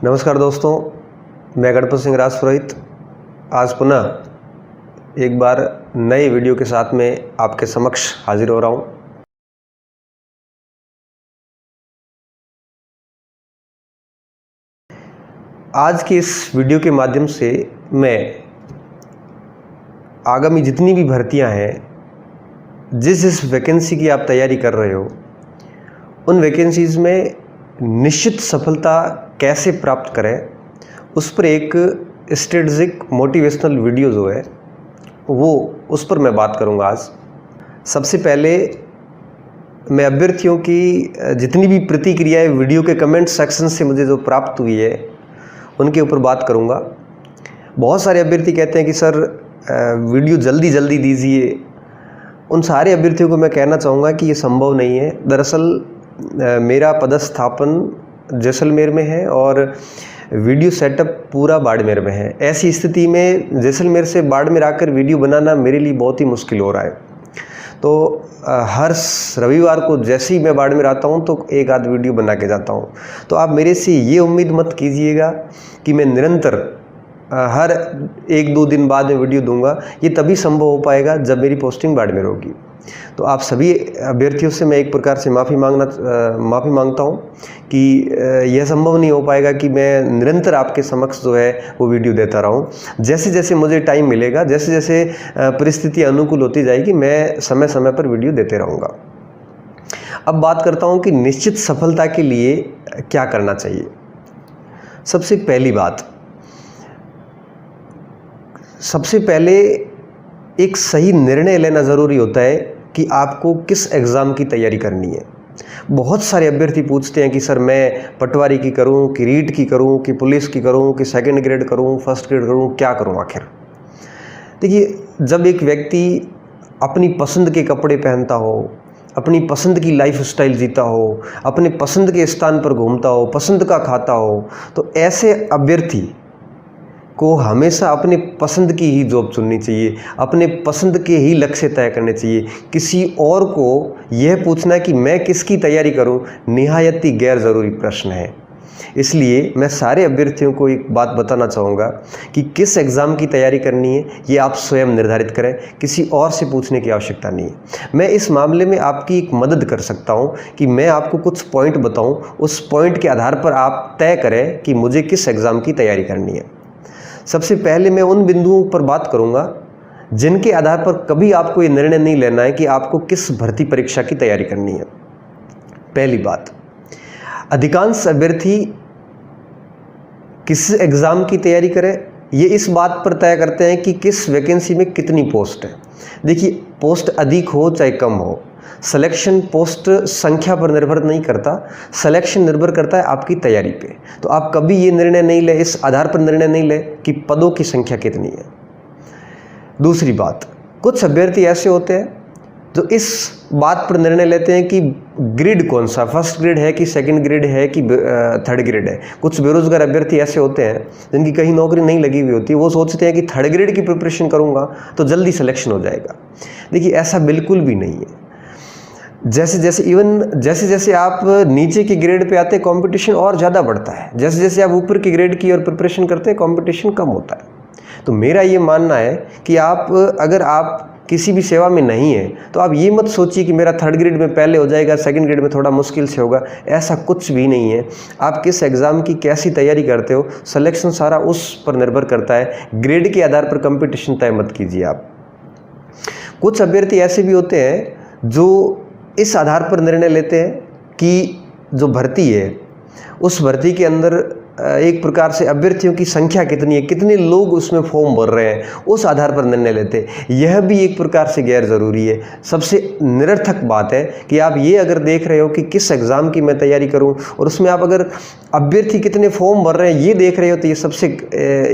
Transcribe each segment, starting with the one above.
नमस्कार दोस्तों, मैं गणपत सिंह राजपुरोहित आज पुनः एक बार नए वीडियो के साथ में आपके समक्ष हाजिर हो रहा हूँ। आज की इस वीडियो के माध्यम से मैं आगामी जितनी भी भर्तियां हैं, जिस वैकेंसी की आप तैयारी कर रहे हो, उन वैकेंसीज़ में निश्चित सफलता कैसे प्राप्त करें, उस पर एक स्ट्रेटजिक मोटिवेशनल वीडियो जो है वो उस पर मैं बात करूंगा आज। सबसे पहले मैं अभ्यर्थियों की जितनी भी प्रतिक्रियाएं वीडियो के कमेंट सेक्शन से मुझे जो प्राप्त हुई है उनके ऊपर बात करूंगा। बहुत सारे अभ्यर्थी कहते हैं कि सर वीडियो जल्दी जल्दी दीजिए। उन सारे अभ्यर्थियों को मैं कहना चाहूँगा कि ये संभव नहीं है। दरअसल मेरा पदस्थापन जैसलमेर में है और वीडियो सेटअप पूरा बाड़मेर में है। ऐसी स्थिति में जैसलमेर से बाड़मेर आकर वीडियो बनाना मेरे लिए बहुत ही मुश्किल हो रहा है। तो हर रविवार को जैसे ही मैं बाड़मेर आता हूँ तो एक आध वीडियो बना के जाता हूँ। तो आप मेरे से ये उम्मीद मत कीजिएगा कि मैं निरंतर हर एक दो दिन बाद में वीडियो दूंगा। ये तभी संभव हो पाएगा जब मेरी पोस्टिंग बाड़मेर होगी। तो आप सभी अभ्यर्थियों से मैं एक प्रकार से माफ़ी मांगता हूँ कि यह संभव नहीं हो पाएगा कि मैं निरंतर आपके समक्ष जो है वो वीडियो देता रहूँ। जैसे जैसे मुझे टाइम मिलेगा, जैसे जैसे परिस्थिति अनुकूल होती जाएगी, मैं समय समय पर वीडियो देते रहूँगा। अब बात करता हूँ कि निश्चित सफलता के लिए क्या करना चाहिए। सबसे पहले एक सही निर्णय लेना ज़रूरी होता है कि आपको किस एग्ज़ाम की तैयारी करनी है। बहुत सारे अभ्यर्थी पूछते हैं कि सर मैं पटवारी की करूं, कि रीट की करूं, कि पुलिस की करूं, कि सेकंड ग्रेड करूं, फर्स्ट ग्रेड करूं, क्या करूं आखिर। देखिए, जब एक व्यक्ति अपनी पसंद के कपड़े पहनता हो, अपनी पसंद की लाइफ स्टाइल जीता हो, अपने पसंद के स्थान पर घूमता हो, पसंद का खाता हो, तो ऐसे अभ्यर्थी को हमेशा अपने पसंद की ही जॉब चुननी चाहिए, अपने पसंद के ही लक्ष्य तय करने चाहिए। किसी और को यह पूछना कि मैं किसकी तैयारी करूं, निहायत ही गैर ज़रूरी प्रश्न है। इसलिए मैं सारे अभ्यर्थियों को एक बात बताना चाहूँगा कि किस एग्ज़ाम की तैयारी करनी है ये आप स्वयं निर्धारित करें, किसी और से पूछने की आवश्यकता नहीं है। मैं इस मामले में आपकी एक मदद कर सकता हूँ कि मैं आपको कुछ पॉइंट बताऊँ, उस पॉइंट के आधार पर आप तय करें कि मुझे किस एग्ज़ाम की तैयारी करनी है। सबसे पहले मैं उन बिंदुओं पर बात करूंगा जिनके आधार पर कभी आपको ये निर्णय नहीं लेना है कि आपको किस भर्ती परीक्षा की तैयारी करनी है। पहली बात, अधिकांश अभ्यर्थी किस एग्ज़ाम की तैयारी करें ये इस बात पर तय करते हैं कि किस वैकेंसी में कितनी पोस्ट है। देखिए, पोस्ट अधिक हो चाहे कम हो, सिलेक्शन पोस्ट संख्या पर निर्भर नहीं करता, सिलेक्शन निर्भर करता है आपकी तैयारी पे। तो आप कभी ये निर्णय नहीं ले, इस आधार पर निर्णय नहीं ले कि पदों की संख्या कितनी है। दूसरी बात, कुछ अभ्यर्थी ऐसे होते हैं जो इस बात पर निर्णय लेते हैं कि ग्रेड कौन सा, फर्स्ट ग्रेड है कि सेकंड ग्रेड है कि थर्ड ग्रेड है। कुछ बेरोजगार अभ्यर्थी ऐसे होते हैं जिनकी कहीं नौकरी नहीं लगी हुई होती, वो सोचते हैं कि थर्ड ग्रेड की प्रिपरेशन करूंगा तो जल्दी सिलेक्शन हो जाएगा। देखिए, ऐसा बिल्कुल भी नहीं है। जैसे जैसे आप नीचे के ग्रेड पे आते हैं, कंपटीशन और ज़्यादा बढ़ता है। जैसे जैसे आप ऊपर के ग्रेड की और प्रिपरेशन करते हैं, कंपटीशन कम होता है। तो मेरा ये मानना है कि अगर आप किसी भी सेवा में नहीं है तो आप ये मत सोचिए कि मेरा थर्ड ग्रेड में पहले हो जाएगा, सेकंड ग्रेड में थोड़ा मुश्किल से होगा। ऐसा कुछ भी नहीं है। आप किस एग्ज़ाम की कैसी तैयारी करते हो, सिलेक्शन सारा उस पर निर्भर करता है। ग्रेड के आधार पर कंपटीशन तय मत कीजिए आप। कुछ अभ्यर्थी ऐसे भी होते हैं जो इस आधार पर निर्णय लेते हैं कि जो भर्ती है उस भर्ती के अंदर एक प्रकार से अभ्यर्थियों की संख्या कितनी है, कितने लोग उसमें फॉर्म भर रहे हैं, उस आधार पर निर्णय लेते हैं। यह भी एक प्रकार से गैर ज़रूरी है। सबसे निरर्थक बात है कि आप ये अगर देख रहे हो कि किस एग्ज़ाम की मैं तैयारी करूं और उसमें आप अगर अभ्यर्थी कितने फॉर्म भर रहे हैं ये देख रहे हो, तो ये सबसे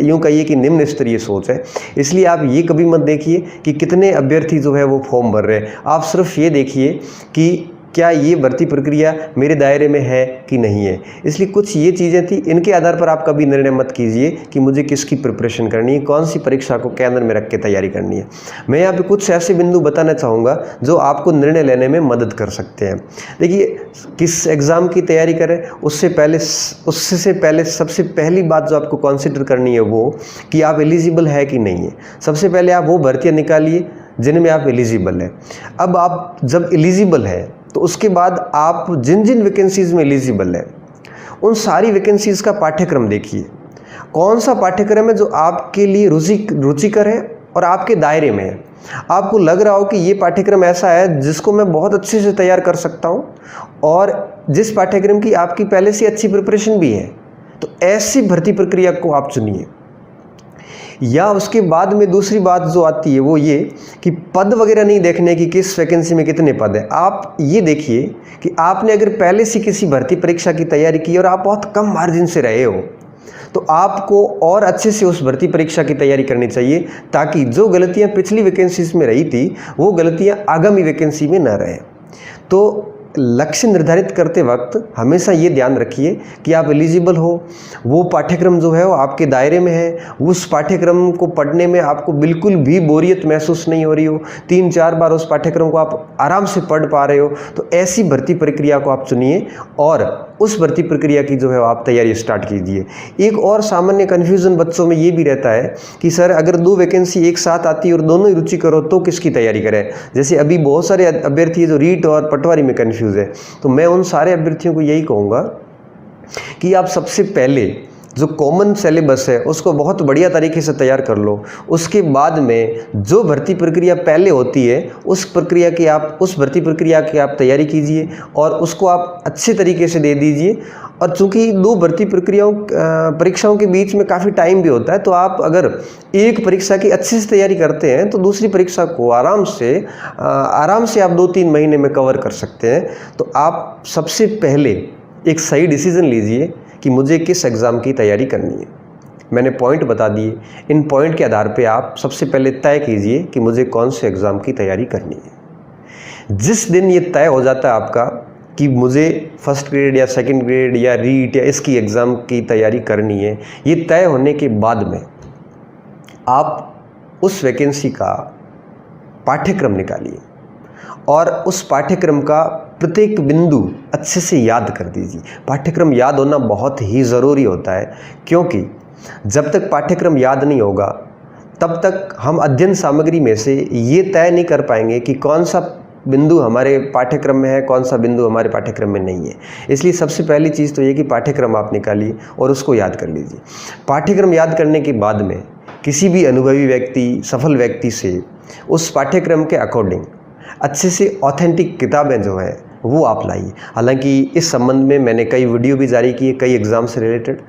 यूँ कहिए कि निम्न स्तरीय सोच है। इसलिए आप ये कभी मत देखिए कि कितने अभ्यर्थी जो है वो फॉर्म भर रहे हैं। आप सिर्फ ये देखिए कि क्या ये भर्ती प्रक्रिया मेरे दायरे में है कि नहीं है। इसलिए कुछ ये चीज़ें थी, इनके आधार पर आप कभी निर्णय मत कीजिए कि मुझे किसकी प्रिपरेशन करनी है, कौन सी परीक्षा को केंद्र में रख के तैयारी करनी है। मैं यहाँ पे कुछ ऐसे बिंदु बताना चाहूँगा जो आपको निर्णय लेने में मदद कर सकते हैं। देखिए, किस एग्ज़ाम की तैयारी करें उससे पहले सबसे पहली बात जो आपको कंसिडर करनी है वो कि आप एलिजिबल है कि नहीं है। सबसे पहले आप वो भर्तियाँ निकालिए जिनमें आप एलिजिबल हैं। अब आप जब एलिजिबल है तो उसके बाद आप जिन जिन वैकेंसीज़ में एलिजिबल है उन सारी वैकेंसीज़ का पाठ्यक्रम देखिए। कौन सा पाठ्यक्रम है जो आपके लिए रुचिकर है और आपके दायरे में है। आपको लग रहा हो कि ये पाठ्यक्रम ऐसा है जिसको मैं बहुत अच्छे से तैयार कर सकता हूँ और जिस पाठ्यक्रम की आपकी पहले से अच्छी प्रिपरेशन भी है, तो ऐसी भर्ती प्रक्रिया को आप चुनिए। या उसके बाद में दूसरी बात जो आती है वो ये कि पद वगैरह नहीं देखने की किस वैकेंसी में कितने पद हैं। आप ये देखिए कि आपने अगर पहले से किसी भर्ती परीक्षा की तैयारी की और आप बहुत कम मार्जिन से रहे हो तो आपको और अच्छे से उस भर्ती परीक्षा की तैयारी करनी चाहिए, ताकि जो गलतियां पिछली वैकेंसीज में रही थी वो गलतियां आगामी वैकेंसी में न रहे। तो लक्ष्य निर्धारित करते वक्त हमेशा ये ध्यान रखिए कि आप एलिजिबल हो, वो पाठ्यक्रम जो है वो आपके दायरे में है, उस पाठ्यक्रम को पढ़ने में आपको बिल्कुल भी बोरियत महसूस नहीं हो रही हो, 3-4 बार उस पाठ्यक्रम को आप आराम से पढ़ पा रहे हो, तो ऐसी भर्ती प्रक्रिया को आप चुनिए और उस भर्ती प्रक्रिया की जो है आप तैयारी स्टार्ट कीजिए। एक और सामान्य कन्फ्यूज़न बच्चों में ये भी रहता है कि सर अगर 2 वैकेंसी एक साथ आती है और दोनों ही रुचि करो तो किसकी तैयारी करें। जैसे अभी बहुत सारे अभ्यर्थी है जो रीट और पटवारी में कन्फ्यूज़ है, तो मैं उन सारे अभ्यर्थियों को यही कहूँगा कि आप सबसे पहले जो कॉमन सिलेबस है उसको बहुत बढ़िया तरीके से तैयार कर लो। उसके बाद में जो भर्ती प्रक्रिया पहले होती है उस भर्ती प्रक्रिया की आप तैयारी कीजिए और उसको आप अच्छे तरीके से दे दीजिए। और चूंकि 2 भर्ती परीक्षाओं के बीच में काफ़ी टाइम भी होता है, तो आप अगर एक परीक्षा की अच्छे से तैयारी करते हैं तो दूसरी परीक्षा को आराम से आप 2-3 महीने में कवर कर सकते हैं। तो आप सबसे पहले एक सही डिसीज़न लीजिए कि मुझे किस एग्ज़ाम की तैयारी करनी है। मैंने पॉइंट बता दिए, इन पॉइंट के आधार पे आप सबसे पहले तय कीजिए कि मुझे कौन से एग्ज़ाम की तैयारी करनी है। जिस दिन ये तय हो जाता है आपका कि मुझे फर्स्ट ग्रेड या सेकंड ग्रेड या रीट या इसकी एग्ज़ाम की तैयारी करनी है, ये तय होने के बाद में आप उस वैकेंसी का पाठ्यक्रम निकालिए और उस पाठ्यक्रम का प्रत्येक बिंदु अच्छे से याद कर दीजिए। पाठ्यक्रम याद होना बहुत ही ज़रूरी होता है, क्योंकि जब तक पाठ्यक्रम याद नहीं होगा तब तक हम अध्ययन सामग्री में से ये तय नहीं कर पाएंगे कि कौन सा बिंदु हमारे पाठ्यक्रम में है, कौन सा बिंदु हमारे पाठ्यक्रम में नहीं है। इसलिए सबसे पहली चीज़ तो ये कि पाठ्यक्रम आप निकालिए और उसको याद कर लीजिए। पाठ्यक्रम याद करने के बाद में किसी भी अनुभवी व्यक्ति, सफल व्यक्ति से उस पाठ्यक्रम के अकॉर्डिंग अच्छे से ऑथेंटिक किताबें जो हैं वो आप लाइए। हालांकि इस संबंध में मैंने कई वीडियो भी जारी किए, कई एग्ज़ाम से रिलेटेड।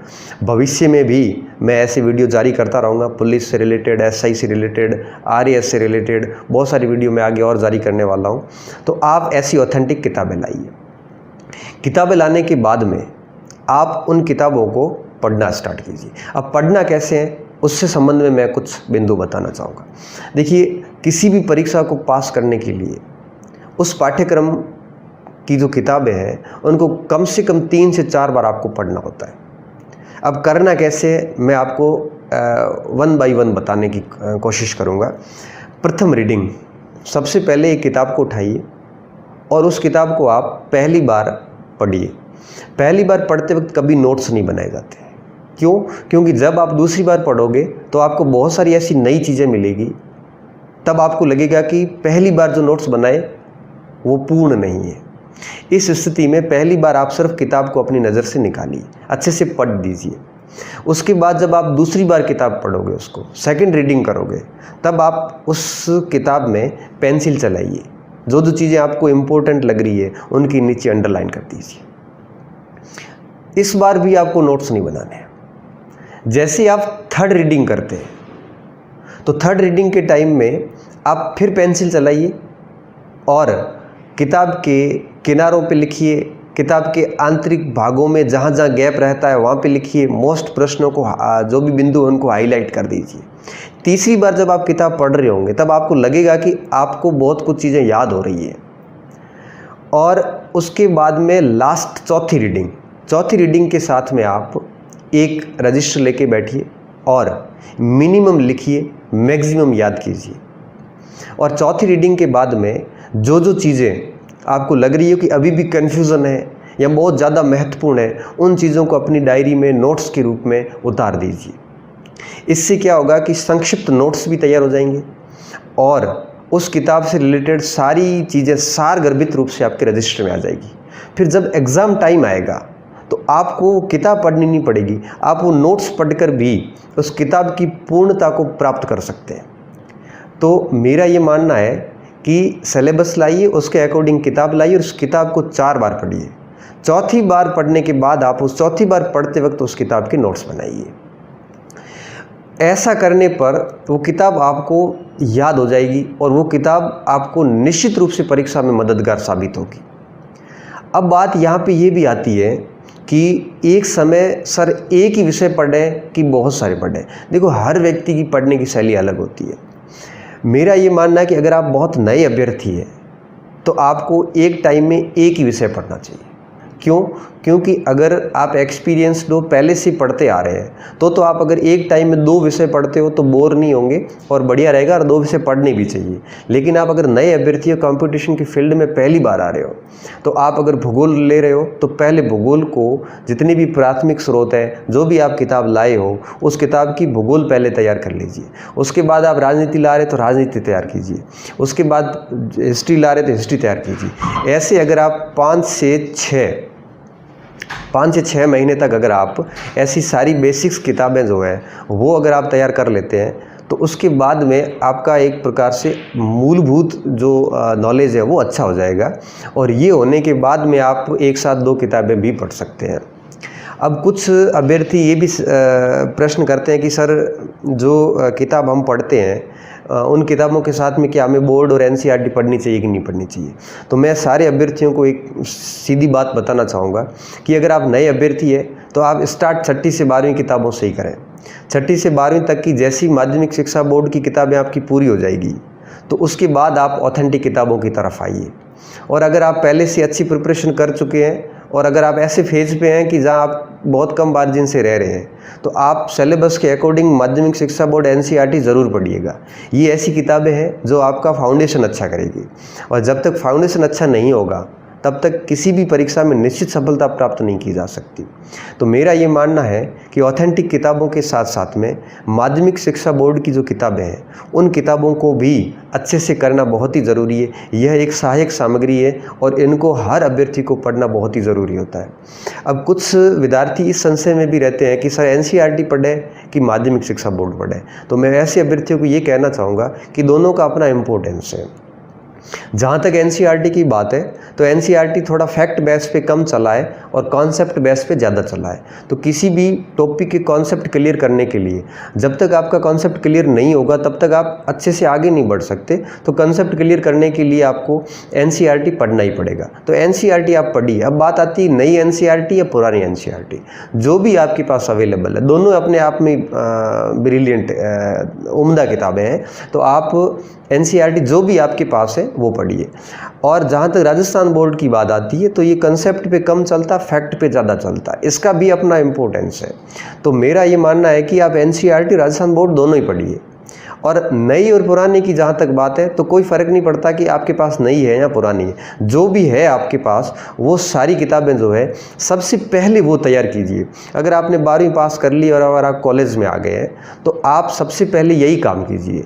भविष्य में भी मैं ऐसे वीडियो जारी करता रहूँगा, पुलिस से रिलेटेड, एसआई से रिलेटेड, आरएएस से रिलेटेड बहुत सारी वीडियो मैं आगे और जारी करने वाला हूँ। तो आप ऐसी ऑथेंटिक किताबें लाइए। किताबें लाने के बाद में आप उन किताबों को पढ़ना स्टार्ट कीजिए। अब पढ़ना कैसे है उससे संबंध में मैं कुछ बिंदु बताना चाहूँगा। देखिए, किसी भी परीक्षा को पास करने के लिए उस पाठ्यक्रम की जो किताबें हैं उनको कम से कम 3 से 4 बार आपको पढ़ना होता है। अब करना कैसे है मैं आपको 1 बाय 1 बताने की कोशिश करूँगा। प्रथम रीडिंग, सबसे पहले एक किताब को उठाइए और उस किताब को आप पहली बार पढ़िए। पहली बार पढ़ते वक्त कभी नोट्स नहीं बनाए जाते। क्यों? क्योंकि जब आप दूसरी बार पढ़ोगे तो आपको बहुत सारी ऐसी नई चीज़ें मिलेगी, तब आपको लगेगा कि पहली बार जो नोट्स बनाए वो पूर्ण नहीं है। इस स्थिति में पहली बार आप सिर्फ किताब को अपनी नज़र से निकालिए, अच्छे से पढ़ दीजिए। उसके बाद जब आप दूसरी बार किताब पढ़ोगे, उसको सेकंड रीडिंग करोगे, तब आप उस किताब में पेंसिल चलाइए। जो जो चीज़ें आपको इम्पोर्टेंट लग रही है उनकी नीचे अंडरलाइन कर दीजिए। इस बार भी आपको नोट्स नहीं बनाने हैं। जैसे आप थर्ड रीडिंग करते हैं तो थर्ड रीडिंग के टाइम में आप फिर पेंसिल चलाइए और किताब के किनारों पे लिखिए, किताब के आंतरिक भागों में जहाँ जहाँ गैप रहता है वहाँ पे लिखिए। मोस्ट प्रश्नों को, जो भी बिंदु है उनको हाईलाइट कर दीजिए। तीसरी बार जब आप किताब पढ़ रहे होंगे तब आपको लगेगा कि आपको बहुत कुछ चीज़ें याद हो रही है और उसके बाद में लास्ट चौथी रीडिंग के साथ में आप एक रजिस्टर लेके बैठिए और मिनिमम लिखिए, मैक्सिमम याद कीजिए। और चौथी रीडिंग के बाद में जो जो चीज़ें आपको लग रही हो कि अभी भी कन्फ्यूज़न है या बहुत ज़्यादा महत्वपूर्ण है, उन चीज़ों को अपनी डायरी में नोट्स के रूप में उतार दीजिए। इससे क्या होगा कि संक्षिप्त नोट्स भी तैयार हो जाएंगे और उस किताब से रिलेटेड सारी चीज़ें सारगर्भित रूप से आपके रजिस्टर में आ जाएगी। फिर जब एग्ज़ाम टाइम आएगा तो आपको वो किताब पढ़नी नहीं पड़ेगी, आप वो नोट्स पढ़कर भी उस किताब की पूर्णता को प्राप्त कर सकते हैं। तो मेरा ये मानना है कि सिलेबस लाइए, उसके अकॉर्डिंग किताब लाइए और उस किताब को 4 बार पढ़िए। चौथी बार पढ़ने के बाद आप उस चौथी बार पढ़ते वक्त उस किताब के नोट्स बनाइए। ऐसा करने पर वो किताब आपको याद हो जाएगी और वो किताब आपको निश्चित रूप से परीक्षा में मददगार साबित होगी। अब बात यहाँ पे ये भी आती है कि एक समय सर एक ही विषय पढ़ें कि बहुत सारे पढ़ें। देखो, हर व्यक्ति की पढ़ने की शैली अलग होती है। मेरा ये मानना है कि अगर आप बहुत नए अभ्यर्थी हैं तो आपको एक टाइम में एक ही विषय पढ़ना चाहिए। क्यों? क्योंकि अगर आप एक्सपीरियंस्ड हो, पहले से पढ़ते आ रहे हैं, तो आप अगर एक टाइम में 2 विषय पढ़ते हो तो बोर नहीं होंगे और बढ़िया रहेगा, और 2 विषय पढ़ने भी चाहिए। लेकिन आप अगर नए अभ्यर्थी हो, कंपटीशन की फील्ड में पहली बार आ रहे हो, तो आप अगर भूगोल ले रहे हो तो पहले भूगोल को जितने भी प्राथमिक स्रोत हैं, जो भी आप किताब लाए हो, उस किताब की भूगोल पहले तैयार कर लीजिए। उसके बाद आप राजनीति ला रहे तो राजनीति तैयार कीजिए, उसके बाद हिस्ट्री ला रहे तो हिस्ट्री तैयार कीजिए। ऐसे अगर आप 5 से 6 महीने तक अगर आप ऐसी सारी बेसिक्स किताबें जो है वो अगर आप तैयार कर लेते हैं तो उसके बाद में आपका एक प्रकार से मूलभूत जो नॉलेज है वो अच्छा हो जाएगा। और ये होने के बाद में आप एक साथ 2 किताबें भी पढ़ सकते हैं। अब कुछ अभ्यर्थी ये भी प्रश्न करते हैं कि सर जो किताब हम पढ़ते हैं उन किताबों के साथ में क्या हमें बोर्ड और एनसीईआरटी पढ़नी चाहिए कि नहीं पढ़नी चाहिए। तो मैं सारे अभ्यर्थियों को एक सीधी बात बताना चाहूँगा कि अगर आप नए अभ्यर्थी हैं तो आप स्टार्ट 6ठी से 12वीं किताबों से ही करें। 6ठी से 12वीं तक की जैसी माध्यमिक शिक्षा बोर्ड की किताबें आपकी पूरी हो जाएगी तो उसके बाद आप ऑथेंटिक किताबों की तरफ आइए। और अगर आप पहले से अच्छी प्रिपरेशन कर चुके हैं और अगर आप ऐसे फेज पे हैं कि जहां आप बहुत कम मार्जिन से रह रहे हैं तो आप सिलेबस के अकॉर्डिंग माध्यमिक शिक्षा बोर्ड एनसीईआरटी ज़रूर पढ़िएगा। ये ऐसी किताबें हैं जो आपका फाउंडेशन अच्छा करेगी, और जब तक फाउंडेशन अच्छा नहीं होगा तब तक किसी भी परीक्षा में निश्चित सफलता प्राप्त नहीं की जा सकती। तो मेरा ये मानना है कि ऑथेंटिक किताबों के साथ साथ में माध्यमिक शिक्षा बोर्ड की जो किताबें हैं उन किताबों को भी अच्छे से करना बहुत ही ज़रूरी है। यह एक सहायक सामग्री है और इनको हर अभ्यर्थी को पढ़ना बहुत ही ज़रूरी होता है। अब कुछ विद्यार्थी इस संशय में भी रहते हैं कि सर एनसीईआरटी पढ़े कि माध्यमिक शिक्षा बोर्ड पढ़े। तो मैं ऐसे अभ्यर्थियों को ये कहना चाहूँगा कि दोनों का अपना इम्पोर्टेंस है। जहाँ तक एनसीईआरटी की बात है तो एनसीईआरटी थोड़ा फैक्ट बेस पे कम चला है और कॉन्सेप्ट बेस पे ज़्यादा चला है। तो किसी भी टॉपिक के कॉन्सेप्ट क्लियर करने के लिए जब तक आपका कॉन्सेप्ट क्लियर नहीं होगा तब तक आप अच्छे से आगे नहीं बढ़ सकते। तो कॉन्सेप्ट क्लियर करने के लिए आपको एनसीईआरटी पढ़ना ही पड़ेगा। तो एनसीईआरटी आप पढ़िए। अब बात आती है नई एनसीईआरटी या पुरानी एनसीईआरटी, जो भी आपके पास अवेलेबल है, दोनों अपने आप में ब्रिलियंट उम्दा किताबें हैं। तो आप एनसीईआरटी जो भी आपके पास है वो पढ़िए। और जहाँ तक राजस्थान बोर्ड की बात आती है तो ये कंसेप्ट पे कम चलता, फैक्ट पे ज़्यादा चलता, इसका भी अपना इम्पोर्टेंस है। तो मेरा ये मानना है कि आप एनसीईआरटी राजस्थान बोर्ड दोनों ही पढ़िए। और नई और पुरानी की जहाँ तक बात है तो कोई फ़र्क नहीं पड़ता कि आपके पास नई है या पुरानी है, जो भी है आपके पास वो सारी किताबें जो है सबसे पहले वो तैयार कीजिए। अगर आपने 12वीं पास कर ली और अगर आप कॉलेज में आ गए हैं तो आप सबसे पहले यही काम कीजिए।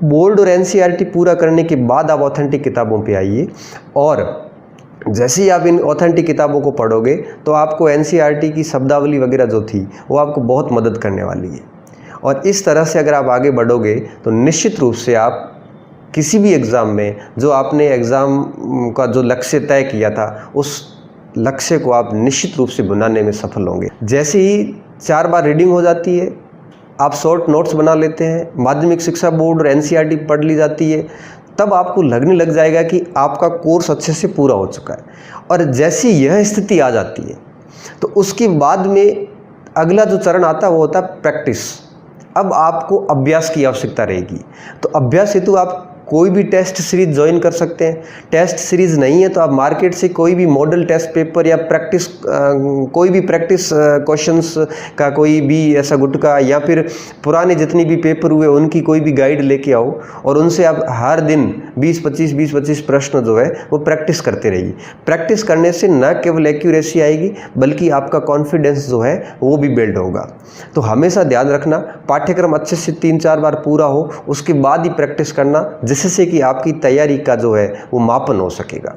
बोर्ड और एनसीईआरटी पूरा करने के बाद आप ऑथेंटिक किताबों पे आइए, और जैसे ही आप इन ऑथेंटिक किताबों को पढ़ोगे तो आपको एनसीईआरटी की शब्दावली वगैरह जो थी वो आपको बहुत मदद करने वाली है। और इस तरह से अगर आप आगे बढ़ोगे तो निश्चित रूप से आप किसी भी एग्ज़ाम में जो आपने एग्ज़ाम का जो लक्ष्य तय किया था उस लक्ष्य को आप निश्चित रूप से बनाने में सफल होंगे। जैसे ही 4 बार रीडिंग हो जाती है, आप शॉर्ट नोट्स बना लेते हैं, माध्यमिक शिक्षा बोर्ड और एनसीईआरटी पढ़ ली जाती है, तब आपको लगने लग जाएगा कि आपका कोर्स अच्छे से पूरा हो चुका है। और जैसी यह स्थिति आ जाती है तो उसके बाद में अगला जो चरण आता है वो होता है प्रैक्टिस। अब आपको अभ्यास की आवश्यकता रहेगी। तो अभ्यास हेतु आप कोई भी टेस्ट सीरीज़ ज्वाइन कर सकते हैं। टेस्ट सीरीज़ नहीं है तो आप मार्केट से कोई भी मॉडल टेस्ट पेपर या कोई भी प्रैक्टिस क्वेश्चंस का कोई भी ऐसा गुटका या फिर पुराने जितनी भी पेपर हुए उनकी कोई भी गाइड लेके आओ और उनसे आप हर दिन 20-25 प्रश्न जो है वो प्रैक्टिस करते रहिए। प्रैक्टिस करने से न केवल एक्यूरेसी आएगी बल्कि आपका कॉन्फिडेंस जो है वो भी बिल्ड होगा। तो हमेशा ध्यान रखना, पाठ्यक्रम अच्छे से 3-4 बार पूरा हो उसके बाद ही प्रैक्टिस करना, जिससे कि आपकी तैयारी का जो है वो मापन हो सकेगा।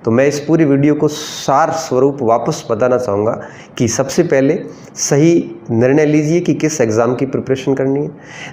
तो मैं इस पूरी वीडियो को सार स्वरूप वापस बताना चाहूँगा कि सबसे पहले सही निर्णय लीजिए कि किस एग्ज़ाम की प्रिपरेशन करनी है।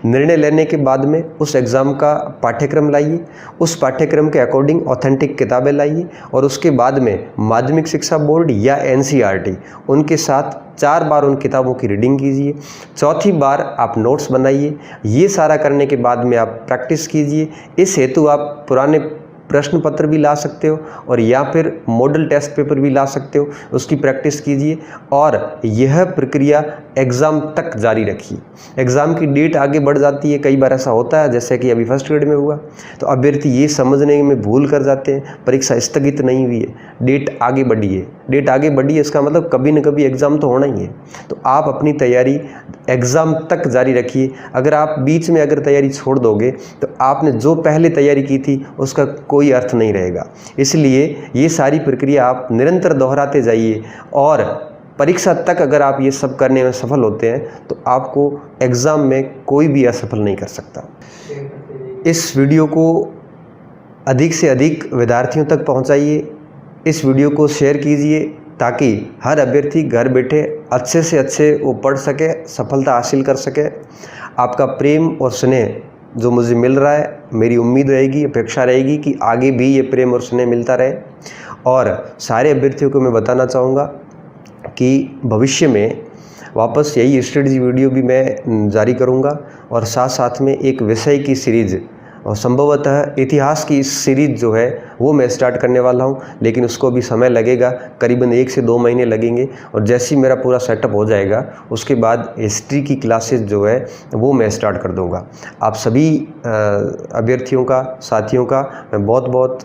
निर्णय लेने के बाद में उस एग्ज़ाम का पाठ्यक्रम लाइए, उस पाठ्यक्रम के अकॉर्डिंग ऑथेंटिक किताबें लाइए और उसके बाद में माध्यमिक शिक्षा बोर्ड या NCERT उनके साथ 4 बार उन किताबों की रीडिंग कीजिए। चौथी बार आप नोट्स बनाइए। ये सारा करने के बाद में आप प्रैक्टिस कीजिए। इस हेतु आप पुराने प्रश्न पत्र भी ला सकते हो और या फिर मॉडल टेस्ट पेपर भी ला सकते हो, उसकी प्रैक्टिस कीजिए और यह प्रक्रिया एग्ज़ाम तक जारी रखिए। एग्ज़ाम की डेट आगे बढ़ जाती है, कई बार ऐसा होता है जैसे कि अभी फर्स्ट ग्रेड में हुआ, तो अभ्यर्थी ये समझने में भूल कर जाते हैं परीक्षा स्थगित नहीं हुई है, डेट आगे बढ़ी है। डेट आगे बढ़ी है इसका मतलब कभी न कभी एग्ज़ाम तो होना ही है। तो आप अपनी तैयारी एग्ज़ाम तक जारी रखिए। अगर आप बीच में अगर तैयारी छोड़ दोगे तो आपने जो पहले तैयारी की थी उसका कोई अर्थ नहीं रहेगा। इसलिए ये सारी प्रक्रिया आप निरंतर दोहराते जाइए और परीक्षा तक अगर आप ये सब करने में सफल होते हैं तो आपको एग्ज़ाम में कोई भी असफल नहीं कर सकता। इस वीडियो को अधिक से अधिक विद्यार्थियों तक पहुंचाइए, इस वीडियो को शेयर कीजिए ताकि हर अभ्यर्थी घर बैठे अच्छे से अच्छे वो पढ़ सके, सफलता हासिल कर सके। आपका प्रेम और स्नेह जो मुझे मिल रहा है, मेरी उम्मीद रहेगी, अपेक्षा रहेगी कि आगे भी ये प्रेम और स्नेह मिलता रहे। और सारे अभ्यर्थियों को मैं बताना चाहूँगा कि भविष्य में वापस यही स्ट्रेटजी वीडियो भी मैं जारी करूँगा और साथ साथ में एक विषय की सीरीज़ और संभवतः इतिहास की इस सीरीज़ जो है वो मैं स्टार्ट करने वाला हूँ, लेकिन उसको भी समय लगेगा, करीबन 1 से 2 महीने लगेंगे। और जैसे ही मेरा पूरा सेटअप हो जाएगा उसके बाद हिस्ट्री की क्लासेस जो है वो मैं स्टार्ट कर दूँगा। आप सभी अभ्यर्थियों का, साथियों का मैं बहुत बहुत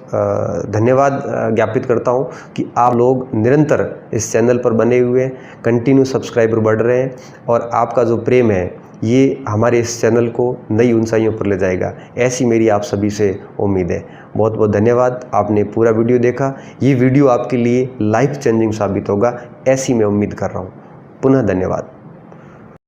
धन्यवाद ज्ञापित करता हूँ कि आप लोग निरंतर इस चैनल पर बने हुए हैं, कंटिन्यू सब्सक्राइबर बढ़ रहे हैं और आपका जो प्रेम है ये हमारे इस चैनल को नई ऊंचाइयों पर ले जाएगा, ऐसी मेरी आप सभी से उम्मीद है। बहुत बहुत धन्यवाद, आपने पूरा वीडियो देखा। ये वीडियो आपके लिए लाइफ चेंजिंग साबित होगा, ऐसी मैं उम्मीद कर रहा हूँ। पुनः धन्यवाद।